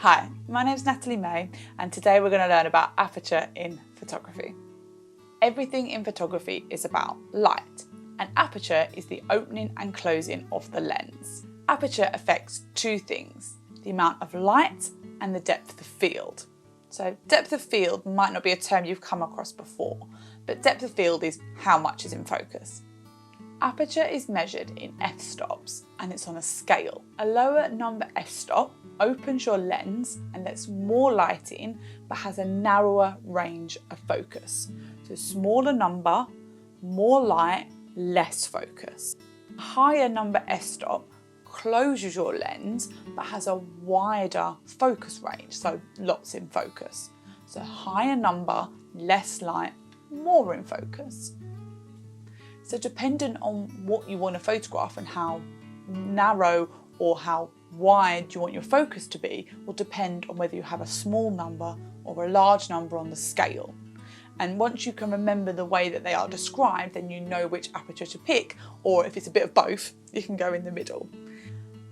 Hi, my name's Natalie-May and today we're going to learn about aperture in photography. Everything in photography is about light, and aperture is the opening and closing of the lens. Aperture affects two things, the amount of light and the depth of field. So depth of field might not be a term you've come across before, but depth of field is how much is in focus. Aperture is measured in f-stops and it's on a scale. A lower number f-stop opens your lens and lets more light in but has a narrower range of focus. So smaller number, more light, less focus. A higher number f-stop closes your lens but has a wider focus range, so lots in focus. So higher number, less light, more in focus. So dependent on what you want to photograph and how narrow or how wide you want your focus to be will depend on whether you have a small number or a large number on the scale. And once you can remember the way that they are described, then you know which aperture to pick, or if it's a bit of both, you can go in the middle.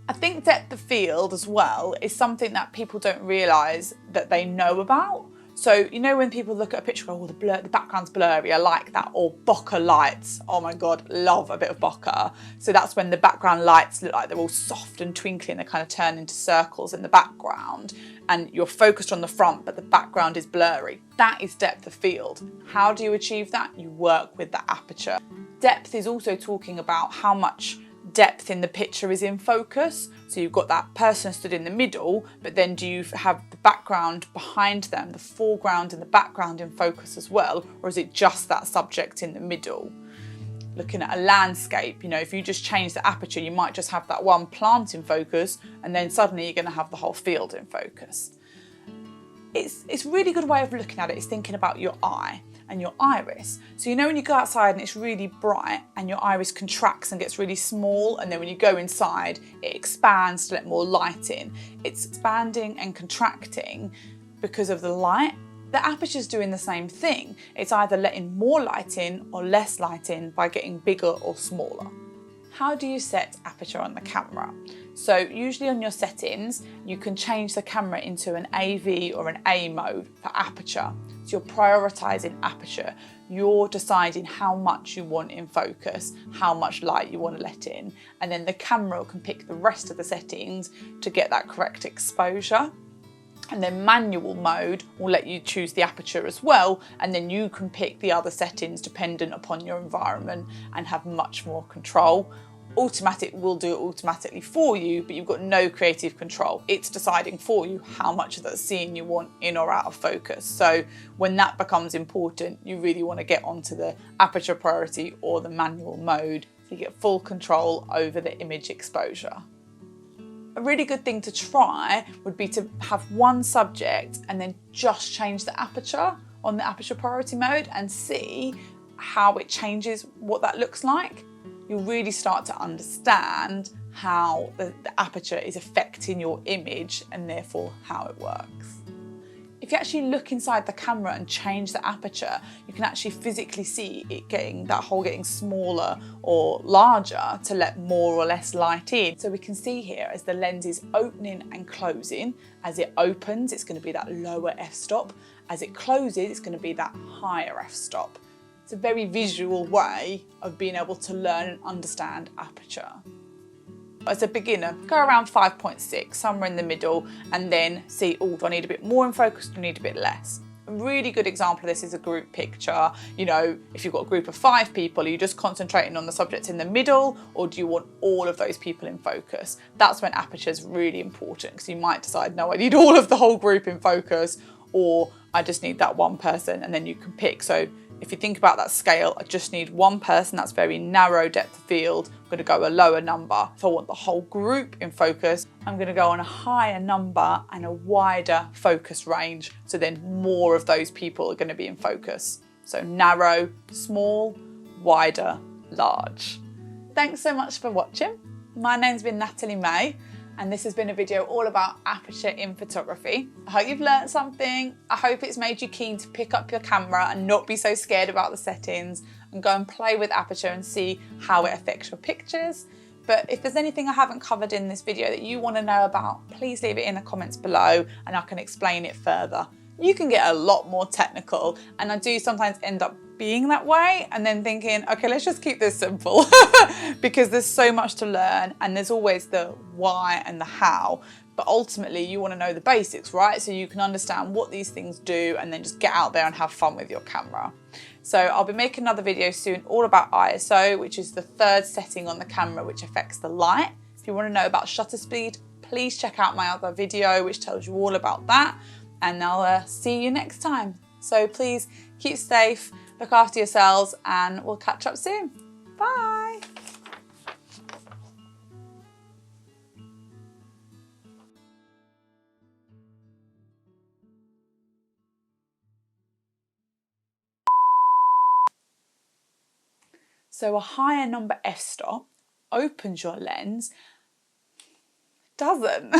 I think depth of field as well is something that people don't realise that they know about. So, you know when people look at a picture and go, oh, the background's blurry, I like that, or bokeh lights, oh my God, love a bit of bokeh. So that's when the background lights look like they're all soft and twinkly and they kind of turn into circles in the background and you're focused on the front but the background is blurry. That is depth of field. How do you achieve that? You work with the aperture. Depth is also talking about how much depth in the picture is in focus. So you've got that person stood in the middle, but then do you have the background behind them, the foreground and the background in focus as well, or is it just that subject in the middle? Looking at a landscape, you know, if you just change the aperture, you might just have that one plant in focus and then suddenly you're going to have the whole field in focus. It's a really good way of looking at it is thinking about your eye and your iris. So you know when you go outside and it's really bright and your iris contracts and gets really small, and then when you go inside it expands to let more light in. It's expanding and contracting because of the light. The aperture's doing the same thing. It's either letting more light in or less light in by getting bigger or smaller. How do you set aperture on the camera? So usually on your settings, you can change the camera into an AV or an A mode for aperture. So you're prioritising aperture. You're deciding how much you want in focus, how much light you want to let in, and then the camera can pick the rest of the settings to get that correct exposure. And then manual mode will let you choose the aperture as well, and then you can pick the other settings dependent upon your environment and have much more control. Automatic will do it automatically for you, but you've got no creative control. It's deciding for you how much of that scene you want in or out of focus. So when that becomes important, you really want to get onto the aperture priority or the manual mode so you get full control over the image exposure. A really good thing to try would be to have one subject and then just change the aperture on the aperture priority mode and see how it changes what that looks like. You'll really start to understand how the aperture is affecting your image and therefore how it works. If you actually look inside the camera and change the aperture, you can actually physically see it getting smaller or larger to let more or less light in. So we can see here as the lens is opening and closing. As it opens, it's going to be that lower f-stop. As it closes, it's going to be that higher f-stop. It's a very visual way of being able to learn and understand aperture. As a beginner, go around 5.6, somewhere in the middle, and then see, oh, do I need a bit more in focus, do I need a bit less? A really good example of this is a group picture. You know, if you've got a group of 5 people, are you just concentrating on the subject in the middle, or do you want all of those people in focus? That's when aperture is really important, because you might decide, no, I need all of the whole group in focus, or I just need that one person, and then you can pick. So if you think about that scale, I just need one person, that's very narrow depth of field. I'm going to go a lower number. If I want the whole group in focus, I'm going to go on a higher number and a wider focus range. So then more of those people are going to be in focus. So narrow, small, wider, large. Thanks so much for watching. My name's been Natalie-May, and this has been a video all about aperture in photography. I hope you've learned something. I hope it's made you keen to pick up your camera and not be so scared about the settings and go and play with aperture and see how it affects your pictures. But if there's anything I haven't covered in this video that you want to know about, please leave it in the comments below and I can explain it further. You can get a lot more technical, and I do sometimes end up being that way and then thinking, okay, let's just keep this simple because there's so much to learn and there's always the why and the how. But ultimately you want to know the basics, right? So you can understand what these things do and then just get out there and have fun with your camera. So I'll be making another video soon all about ISO, which is the third setting on the camera which affects the light. If you want to know about shutter speed, please check out my other video which tells you all about that. And I'll see you next time. So please keep safe, look after yourselves, and we'll catch up soon. Bye. So a higher number f-stop opens your lens, doesn't.